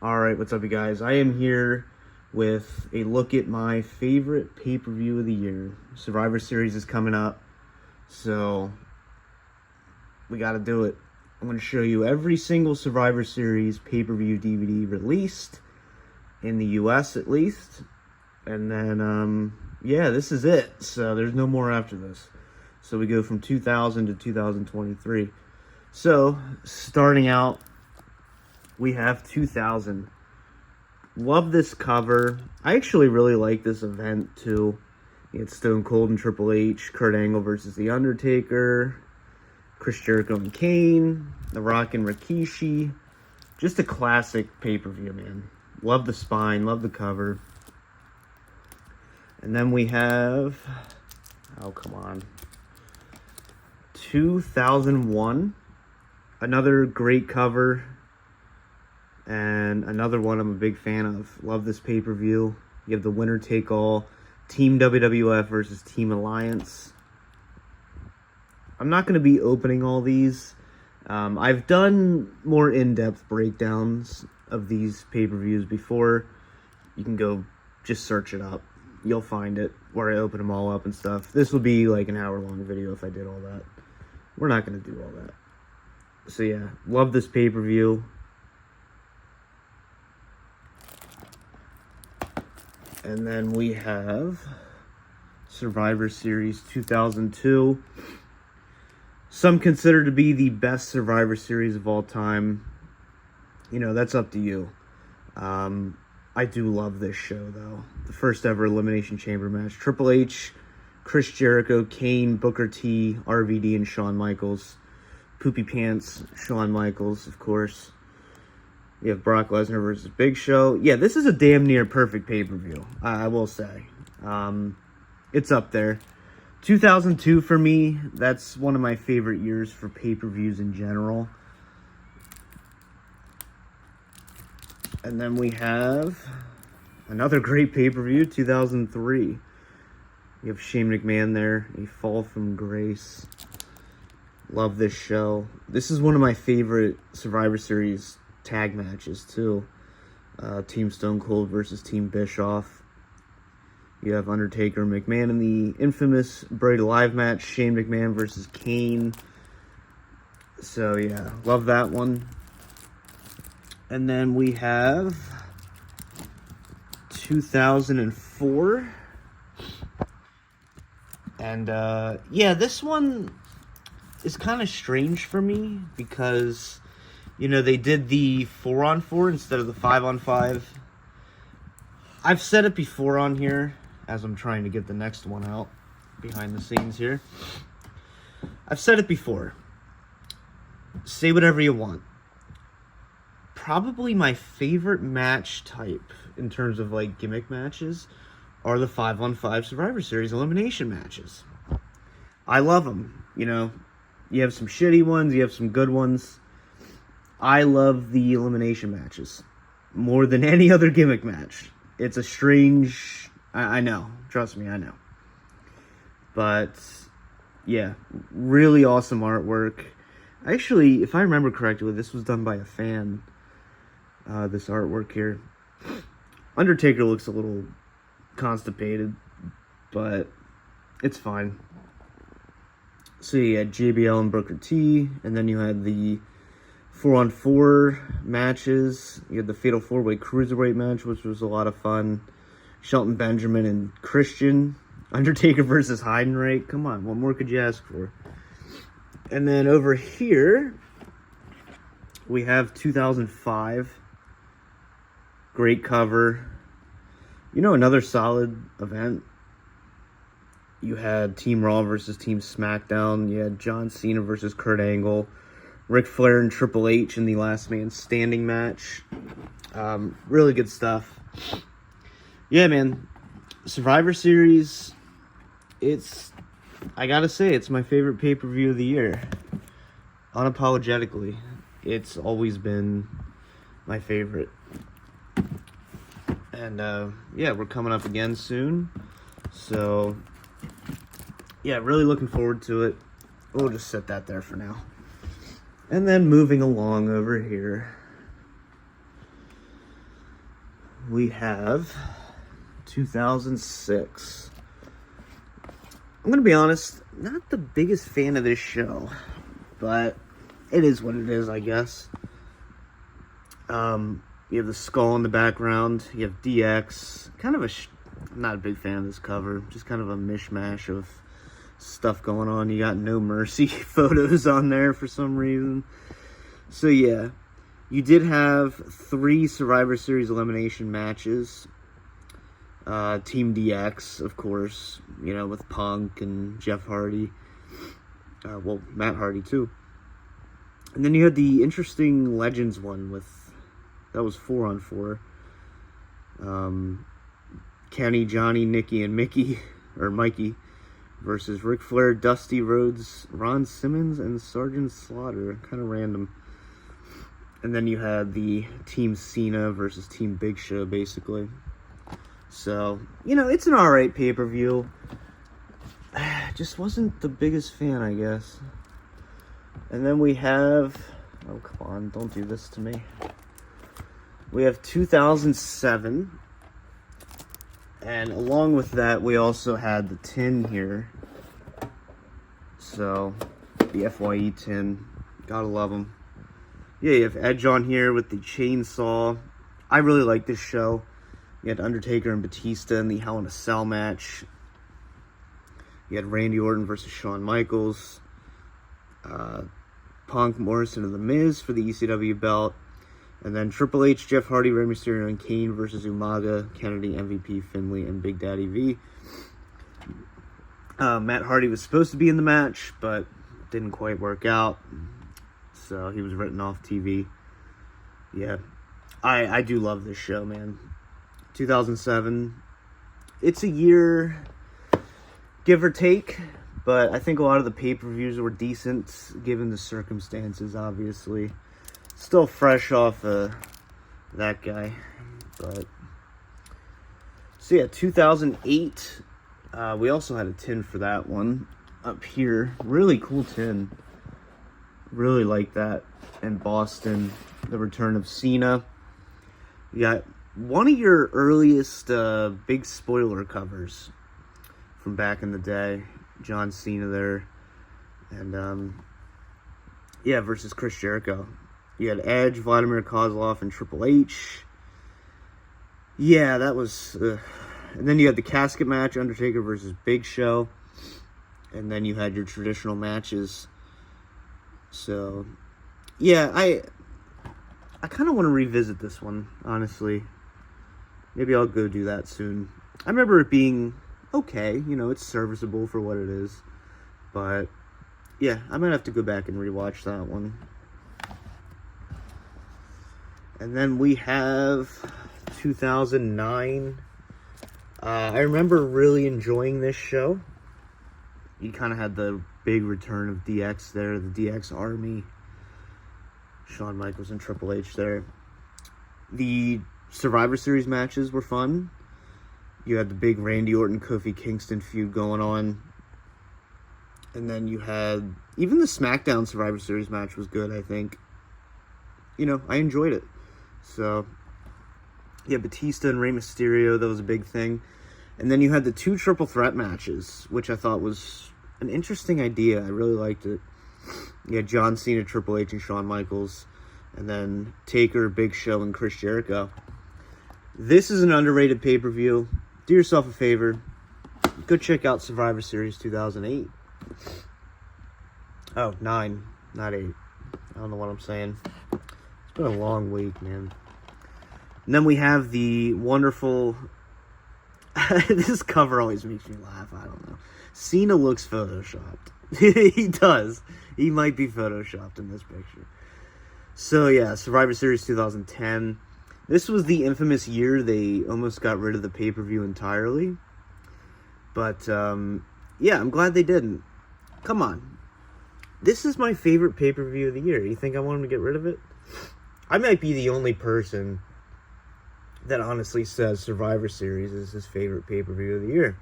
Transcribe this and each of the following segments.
Alright, what's up you guys? I am here with a look at my favorite pay-per-view of the year. Survivor Series is coming up, so we gotta do it. I'm going to show you every single Survivor Series pay-per-view DVD released, in the US at least. And then, yeah, this is it. So there's no more after this. So we go from 2000 to 2023. So, starting out, we have 2000. Love this cover. I actually really like this event too. It's Stone Cold and Triple H, Kurt Angle versus The Undertaker, Chris Jericho and Kane, The Rock and Rikishi. Just a classic pay-per-view, man. Love the spine, love the cover. And then we have, oh come on, 2001. Another great cover. And another one I'm a big fan of. Love this pay-per-view. You have the winner take all. Team WWF versus Team Alliance. I'm not going to be opening all these. I've done more in-depth breakdowns of these pay-per-views before. You can go just search it up. You'll find it where I open them all up and stuff. This would be like an hour-long video if I did all that. We're not going to do all that. So yeah, love this pay-per-view. And then we have Survivor Series 2002. Some consider to be the best Survivor Series of all time. You know, that's up to you. I do love this show, though. The first ever Elimination Chamber match. Triple H, Chris Jericho, Kane, Booker T, RVD, and Shawn Michaels. Poopy Pants, Shawn Michaels, of course. You have Brock Lesnar versus Big Show. Yeah, this is a damn near perfect pay-per-view, I will say. It's up there. 2002 for me, that's one of my favorite years for pay-per-views in general. And then we have another great pay-per-view, 2003. You have Shane McMahon there, a fall from grace. Love this show. This is one of my favorite Survivor Series tag matches too. Team Stone Cold versus Team Bischoff. You have Undertaker and McMahon in the infamous Buried Alive match. Shane McMahon versus Kane. So yeah, love that one. And then we have 2004. And yeah, this one is kind of strange for me because, you know, they did the 4-on-4 instead of the 5-on-5. I've said it before on here, as I'm trying to get the next one out behind the scenes here. I've said it before. Say whatever you want. Probably my favorite match type in terms of like gimmick matches are the 5-on-5 Survivor Series elimination matches. I love them. You know, you have some shitty ones, you have some good ones. I love the elimination matches more than any other gimmick match. It's a strange... I know. Trust me, I know. But, yeah, really awesome artwork. Actually, if I remember correctly, this was done by a fan, this artwork here. Undertaker looks a little constipated, but it's fine. So you had JBL and Booker T, and then you had the 4-on-4 matches. You had the Fatal 4-Way Cruiserweight match, which was a lot of fun. Shelton Benjamin and Christian. Undertaker versus Heidenreich. Come on, what more could you ask for? And then over here, we have 2005. Great cover. You know, another solid event. You had Team Raw versus Team SmackDown. You had John Cena versus Kurt Angle. Ric Flair and Triple H in the Last Man Standing match. Really good stuff. Yeah, man. Survivor Series, I gotta say, it's my favorite pay-per-view of the year. Unapologetically. It's always been my favorite. And, yeah, we're coming up again soon. So, yeah, really looking forward to it. We'll just set that there for now. And then moving along over here. we have 2006. I'm going to be honest, not the biggest fan of this show, but it is what it is, I guess. You have the skull in the background. You have DX. I'm not a big fan of this cover. Just kind of a mishmash of stuff going on. You got No Mercy photos on there for some reason. So yeah, you did have 3 Survivor Series elimination matches. Team DX, of course, with Punk and Jeff Hardy. Matt Hardy too. And then you had the interesting Legends one that was 4-on-4. Kenny, Johnny, Nikki, and Mickey, or Mikey, versus Ric Flair, Dusty Rhodes, Ron Simmons, and Sergeant Slaughter. Kind of random. And then you had the Team Cena versus Team Big Show, basically. So, it's an alright pay-per-view. Just wasn't the biggest fan, I guess. And then we have... Oh, come on, don't do this to me. We have 2007. And along with that, we also had the tin here. So, the FYE tin. Gotta love them. Yeah, you have Edge on here with the chainsaw. I really like this show. You had Undertaker and Batista in the Hell in a Cell match. You had Randy Orton versus Shawn Michaels. Punk, Morrison, and The Miz for the ECW belt. And then Triple H, Jeff Hardy, Rey Mysterio, and Kane versus Umaga, Kennedy, MVP, Finlay, and Big Daddy V. Matt Hardy was supposed to be in the match, but didn't quite work out. So he was written off TV. Yeah, I do love this show, man. 2007. It's a year, give or take, but I think a lot of the pay-per-views were decent, given the circumstances, obviously. Still fresh off that guy. But so yeah, 2008. We also had a tin for that one up here. Really cool tin. Really like that. In Boston, the return of Cena. You got one of your earliest big spoiler covers from back in the day. John Cena there. And versus Chris Jericho. You had Edge, Vladimir Kozlov, and Triple H. Yeah, that was... and then you had the casket match, Undertaker versus Big Show. And then you had your traditional matches. So, yeah, I kind of want to revisit this one, honestly. Maybe I'll go do that soon. I remember it being okay. It's serviceable for what it is. But, yeah, I might have to go back and rewatch that one. And then we have 2009. I remember really enjoying this show. You kind of had the big return of DX there, the DX Army. Shawn Michaels and Triple H there. The Survivor Series matches were fun. You had the big Randy Orton, Kofi Kingston feud going on. And then you had... Even the SmackDown Survivor Series match was good, I think. I enjoyed it. So, yeah, Batista and Rey Mysterio, that was a big thing. And then you had the 2 triple threat matches, which I thought was an interesting idea. I really liked it. You had John Cena, Triple H, and Shawn Michaels. And then Taker, Big Show, and Chris Jericho. This is an underrated pay-per-view. Do yourself a favor. Go check out Survivor Series 2008. Oh, 9, not 8. I don't know what I'm saying. It's been a long week, man. And then we have the wonderful... this cover always makes me laugh. I don't know. Cena looks photoshopped. He does. He might be photoshopped in this picture. So, yeah, Survivor Series 2010. This was the infamous year they almost got rid of the pay-per-view entirely. But, yeah, I'm glad they didn't. Come on. This is my favorite pay-per-view of the year. You think I want them to get rid of it? I might be the only person that honestly says Survivor Series is his favorite pay-per-view of the year.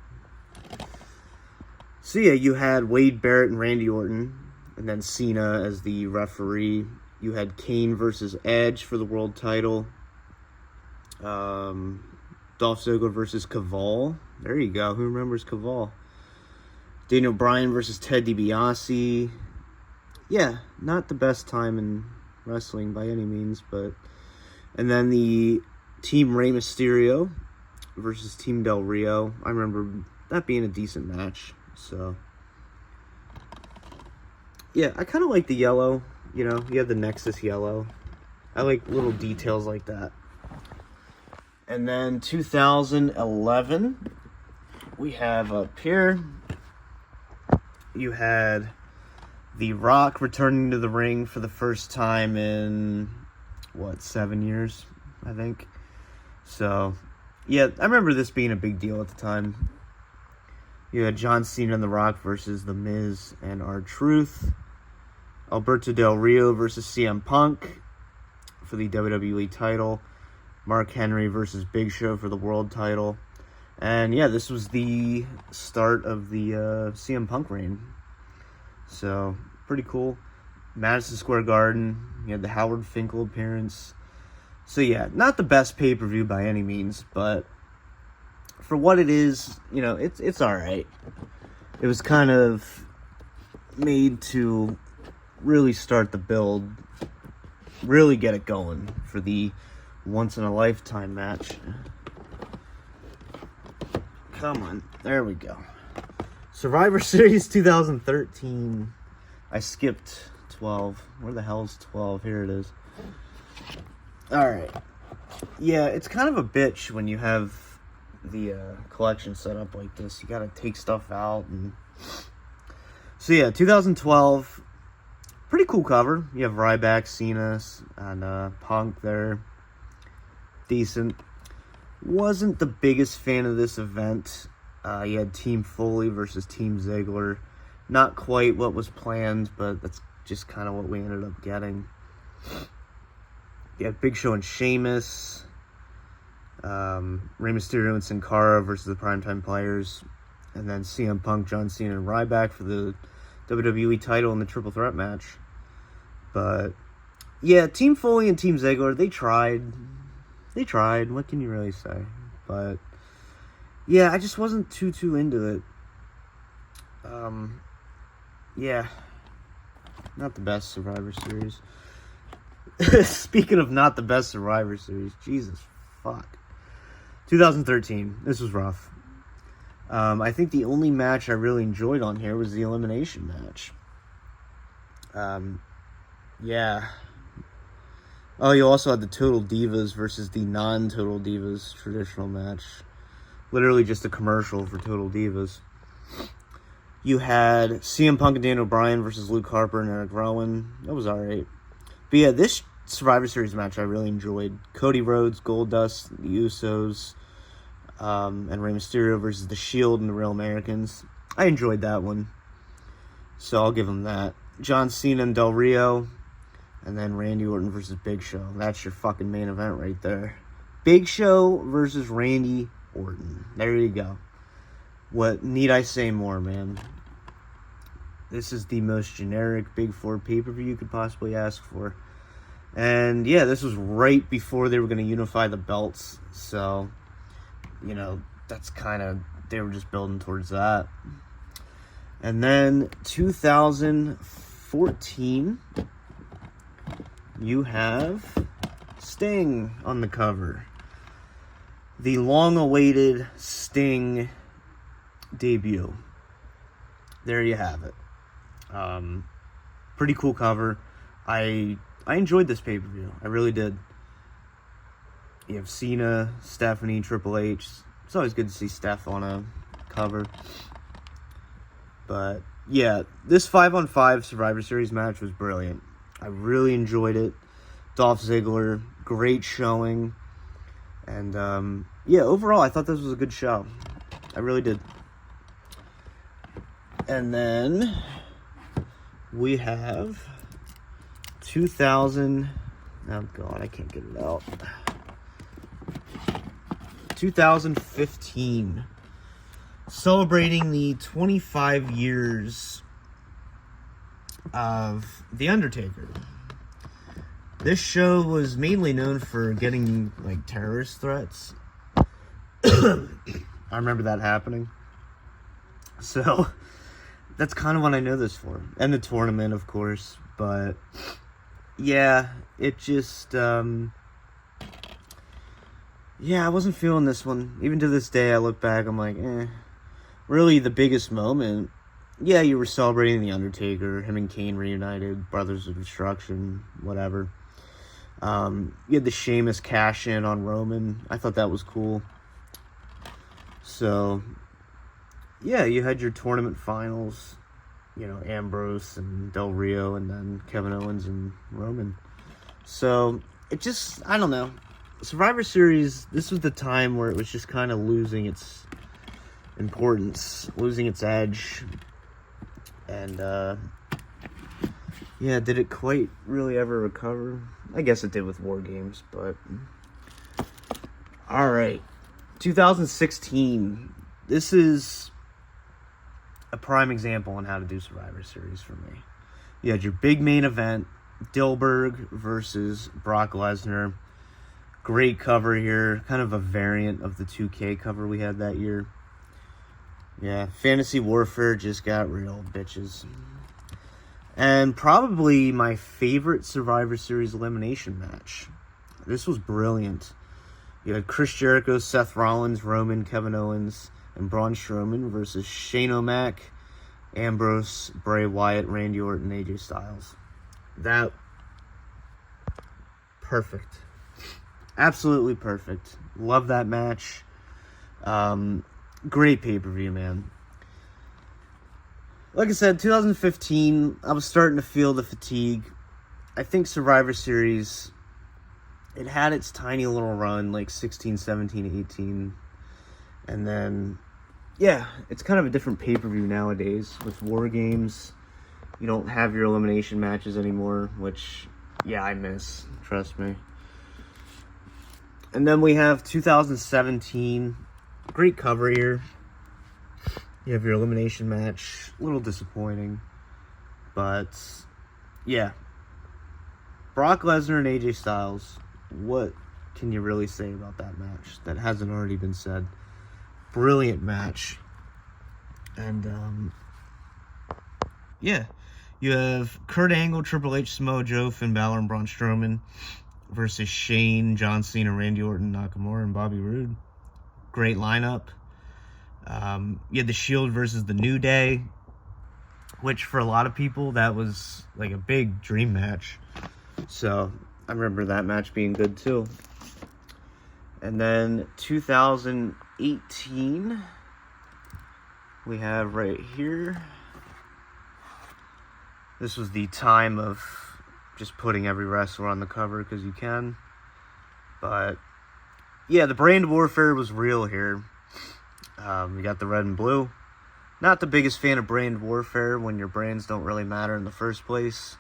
So yeah, you had Wade Barrett and Randy Orton, and then Cena as the referee. You had Kane versus Edge for the world title. Dolph Ziggler versus Caval. There you go. Who remembers Caval? Daniel Bryan versus Ted DiBiase. Yeah, not the best time in wrestling by any means, but... And then the Team Rey Mysterio versus Team Del Rio. I remember that being a decent match, so... Yeah, I kind of like the yellow. You know, you have the Nexus yellow. I like little details like that. And then 2011, we have up here, you had The Rock returning to the ring for the first time in, 7 years, I think. So, yeah, I remember this being a big deal at the time. You had John Cena and The Rock versus The Miz and R-Truth. Alberto Del Rio versus CM Punk for the WWE title. Mark Henry versus Big Show for the world title. And yeah, this was the start of the CM Punk reign. So, pretty cool. Madison Square Garden. You had the Howard Finkel appearance. So yeah, not the best pay-per-view by any means, but for what it is, you know, it's alright. It was kind of made to really start the build, really get it going for the once-in-a-lifetime match. Come on, there we go. Survivor Series 2013. I skipped 12. Where the hell's 12? Here it is. Alright. Yeah, it's kind of a bitch when you have the collection set up like this. You gotta take stuff out. So yeah, 2012. Pretty cool cover. You have Ryback, Cena, and Punk there. Decent. Wasn't the biggest fan of this event. You had Team Foley versus Team Ziggler. Not quite what was planned, but that's just kind of what we ended up getting. You had Big Show and Sheamus. Rey Mysterio and Sin Cara versus the Primetime Players. And then CM Punk, John Cena, and Ryback for the WWE title in the Triple Threat match. But, yeah, Team Foley and Team Ziggler, they tried. They tried. What can you really say? But, yeah, I just wasn't too into it. Yeah. Not the best Survivor Series. Speaking of not the best Survivor Series, Jesus fuck. 2013. This was rough. I think the only match I really enjoyed on here was the elimination match. Yeah. Oh, you also had the Total Divas versus the non-Total Divas traditional match. Literally just a commercial for Total Divas. You had CM Punk and Daniel Bryan versus Luke Harper and Eric Rowan. That was alright. But yeah, this Survivor Series match I really enjoyed. Cody Rhodes, Goldust, the Usos, and Rey Mysterio versus The Shield and the Real Americans. I enjoyed that one. So I'll give them that. John Cena and Del Rio. And then Randy Orton versus Big Show. That's your fucking main event right there. Big Show versus Randy Orton. There you go. What need I say more, man? This is the most generic Big Four pay-per-view you could possibly ask for. And yeah, this was right before they were going to unify the belts. So, you know, that's kind of, they were just building towards that. And then 2014, you have Sting on the cover. The long-awaited Sting debut. There you have it. Pretty cool cover. I enjoyed this pay-per-view. I really did. You have Cena, Stephanie, Triple H. It's always good to see Steph on a cover. But yeah, this 5-on-5 Survivor Series match was brilliant. I really enjoyed it. Dolph Ziggler, great showing. And yeah, overall, I thought this was a good show. I really did. And then we have 2000. Oh god, I can't get it out. 2015, celebrating the 25 years of The Undertaker. This show was mainly known for getting, like, terrorist threats. I remember that happening. So, that's kind of what I know this for. And the tournament, of course. But, yeah, it just, yeah, I wasn't feeling this one. Even to this day, I look back, I'm like, Really, the biggest moment, yeah, you were celebrating The Undertaker, him and Kane reunited, Brothers of Destruction, whatever. You had the Sheamus cash in on Roman. I thought that was cool. So, yeah, you had your tournament finals, you know, Ambrose and Del Rio, and then Kevin Owens and Roman. So, it just, I don't know. Survivor Series, this was the time where it was just kind of losing its importance, losing its edge. And, yeah, did it quite really ever recover? I guess it did with War Games, but... Alright. 2016. This is a prime example on how to do Survivor Series for me. You had your big main event, Dilberg versus Brock Lesnar. Great cover here. Kind of a variant of the 2K cover we had that year. Yeah, Fantasy Warfare just got real, bitches. And probably my favorite Survivor Series elimination match. This was brilliant. You had Chris Jericho, Seth Rollins, Roman, Kevin Owens, and Braun Strowman versus Shane O'Mac, Ambrose, Bray Wyatt, Randy Orton, AJ Styles. That... perfect. Absolutely perfect. Love that match. Great pay-per-view, man. Like I said, 2015, I was starting to feel the fatigue. I think Survivor Series, it had its tiny little run, like 16, 17, 18. And then, yeah, it's kind of a different pay-per-view nowadays. With War Games, you don't have your elimination matches anymore, which, yeah, I miss. Trust me. And then we have 2017. Great cover here. You have your elimination match. A little disappointing. But, yeah. Brock Lesnar and AJ Styles. What can you really say about that match that hasn't already been said? Brilliant match. And, yeah. You have Kurt Angle, Triple H, Samoa Joe, Finn Balor, and Braun Strowman versus Shane, John Cena, Randy Orton, Nakamura, and Bobby Roode. Great lineup. You had the Shield versus the New Day, which for a lot of people, that was like a big dream match. So, I remember that match being good too. And then 2018, we have right here. This was the time of just putting every wrestler on the cover because you can. But, yeah, the brand warfare was real here. We got the red and blue. Not the biggest fan of brand warfare when your brands don't really matter in the first place.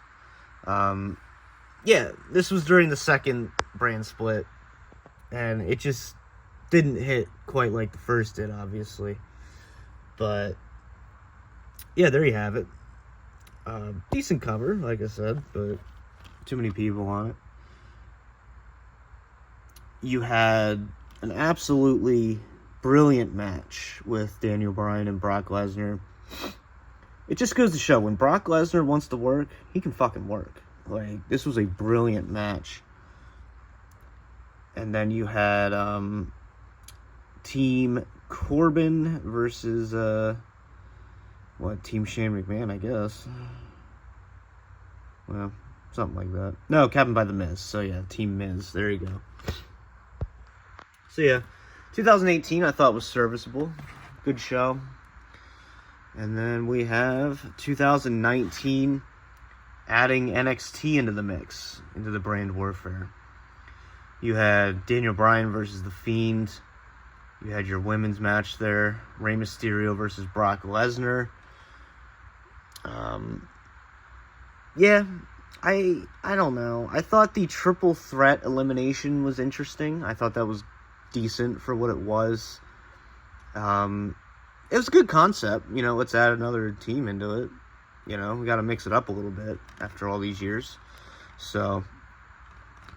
Yeah, this was during the second brand split. And it just didn't hit quite like the first did, obviously. But, yeah, there you have it. Decent cover, like I said, but too many people on it. You had an absolutely brilliant match with Daniel Bryan and Brock Lesnar. It just goes to show, when Brock Lesnar wants to work, he can fucking work. Like, this was a brilliant match. And then you had Team Corbin versus Team Shane McMahon, I guess. Well, something like that. No, Captain by the Miz. So yeah, Team Miz. There you go. So yeah, 2018 I thought was serviceable. Good show. And then we have 2019 adding NXT into the mix, into the brand warfare. You had Daniel Bryan versus The Fiend. You had your women's match there. Rey Mysterio versus Brock Lesnar. Yeah, I don't know. I thought the triple threat elimination was interesting. I thought that was decent for what it was. It was a good concept. You know, let's add another team into it. You know, we got to mix it up a little bit after all these years. So,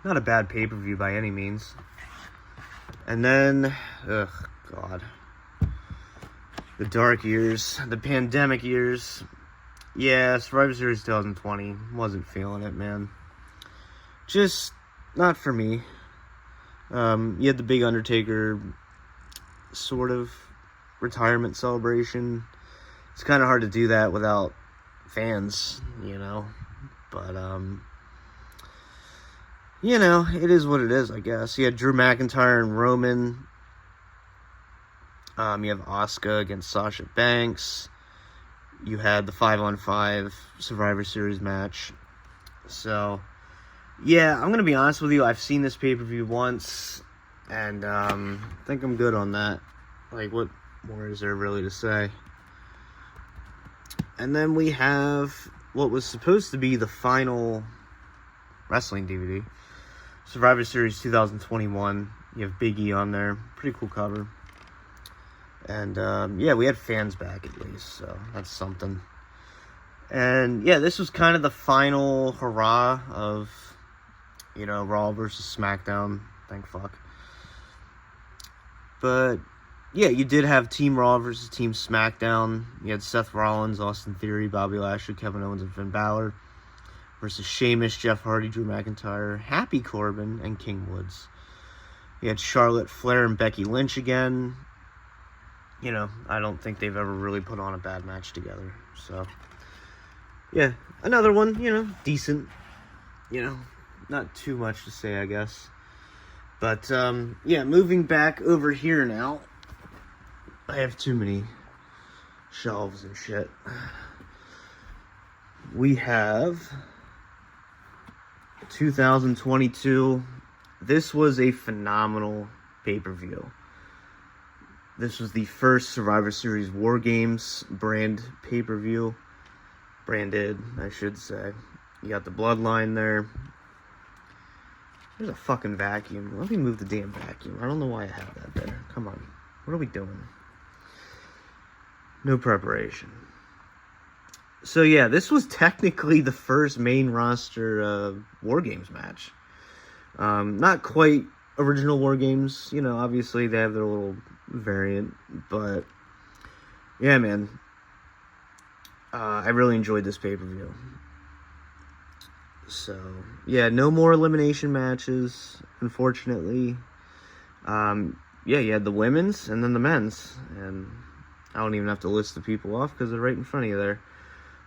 not a bad pay-per-view by any means. And then, ugh, God. The dark years, the pandemic years. Yeah, Survivor Series 2020, wasn't feeling it, man. Just not for me. You had the big Undertaker sort of retirement celebration. It's kind of hard to do that without fans, you know. But, you know, it is what it is, I guess. You had Drew McIntyre and Roman. You have Asuka against Sasha Banks. You had the 5-on-5 Survivor Series match. So, yeah, I'm going to be honest with you. I've seen this pay-per-view once, and I think I'm good on that. Like, what more is there really to say? And then we have what was supposed to be the final wrestling DVD. Survivor Series 2021. You have Big E on there. Pretty cool cover. And, yeah, we had fans back at least, so that's something. And, yeah, this was kind of the final hurrah of, you know, Raw versus SmackDown. Thank fuck. But, yeah, you did have Team Raw versus Team SmackDown. You had Seth Rollins, Austin Theory, Bobby Lashley, Kevin Owens, and Finn Balor versus Sheamus, Jeff Hardy, Drew McIntyre, Happy Corbin, and King Woods. You had Charlotte Flair and Becky Lynch again. You know, I don't think they've ever really put on a bad match together. So, yeah, another one, you know, decent. You know, not too much to say, I guess. But, yeah, moving back over here now. I have too many shelves and shit. We have 2022. This was a phenomenal pay-per-view. This was the first Survivor Series War Games brand pay-per-view. Branded, I should say. You got the Bloodline there. There's a fucking vacuum. Let me move the damn vacuum. I don't know why I have that there. Come on. What are we doing? No preparation. So, yeah, this was technically the first main roster War Games match. Not quite original War Games. You know, obviously they have their little variant, but yeah, man, I really enjoyed this pay-per-view. So yeah, no more elimination matches, unfortunately. Yeah, you had the women's and then the men's, and I don't even have to list the people off because they're right in front of you there.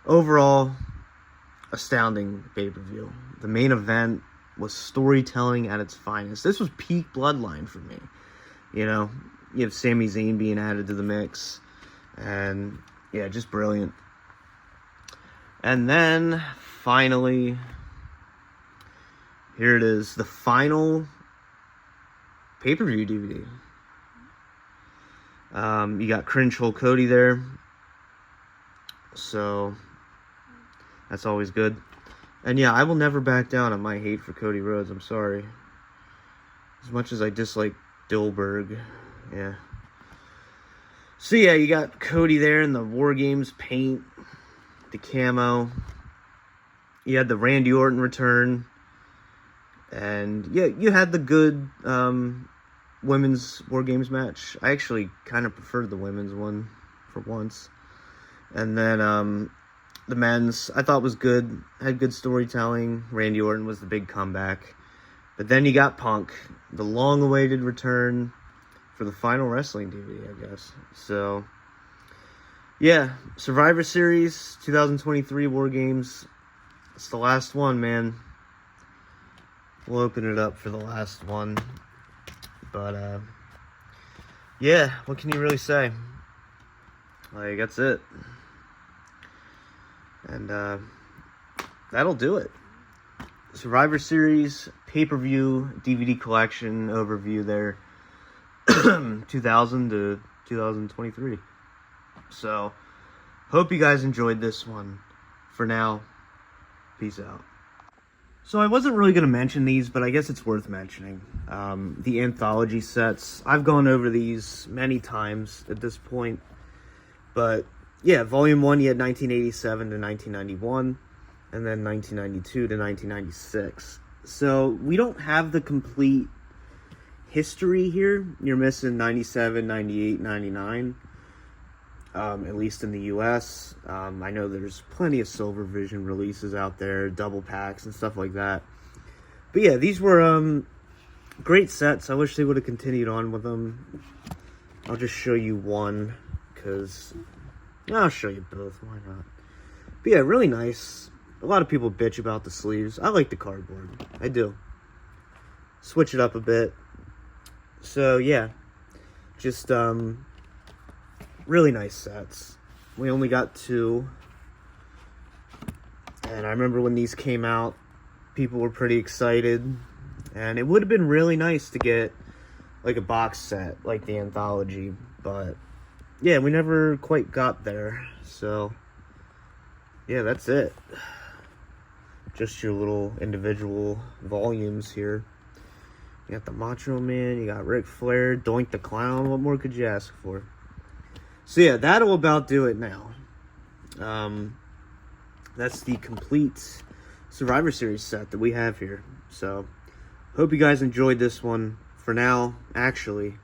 Overall, astounding pay-per-view. The main event was storytelling at its finest. This was peak Bloodline for me. You know, you have Sami Zayn being added to the mix. And, yeah, just brilliant. And then, finally, here it is. The final pay-per-view DVD. You got Cringe Hulk Cody there. So, that's always good. And yeah, I will never back down on my hate for Cody Rhodes. I'm sorry. As much as I dislike Dilberg. Yeah. So yeah, you got Cody there in the War Games paint. The camo. You had the Randy Orton return. And yeah, you had the good women's War Games match. I actually kind of preferred the women's one for once. And then the men's, I thought was good. Had good storytelling. Randy Orton was the big comeback. But then you got Punk. The long-awaited return for the final wrestling DVD, I guess. So, yeah. Survivor Series 2023 War Games. It's the last one, man. We'll open it up for the last one. But, yeah. What can you really say? Like, that's it. And that'll do it. Survivor Series pay-per-view DVD collection overview there. 2000 to 2023. So, hope you guys enjoyed this one. For now, peace out. So I wasn't really going to mention these, but I guess it's worth mentioning. The Anthology sets. I've gone over these many times at this point. But yeah, Volume 1, you had 1987 to 1991, and then 1992 to 1996. So we don't have the complete history here. You're missing 97, 98, 99. At least in the US. I know there's plenty of Silver Vision releases out there, double packs and stuff like that. But yeah, these were great sets. I wish they would have continued on with them. I'll just show you one, because I'll show you both. Why not? But yeah, really nice. A lot of people bitch about the sleeves. I like the cardboard. I do. Switch it up a bit. So yeah, just really nice sets. We only got 2. And I remember when these came out, people were pretty excited. And it would have been really nice to get like a box set, like the Anthology. But yeah, we never quite got there. So yeah, that's it. Just your little individual volumes here. You got the Macho Man, you got Ric Flair, Doink the Clown. What more could you ask for? So yeah, that'll about do it now. That's the complete Survivor Series set that we have here. So, hope you guys enjoyed this one. For now, actually,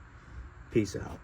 peace out.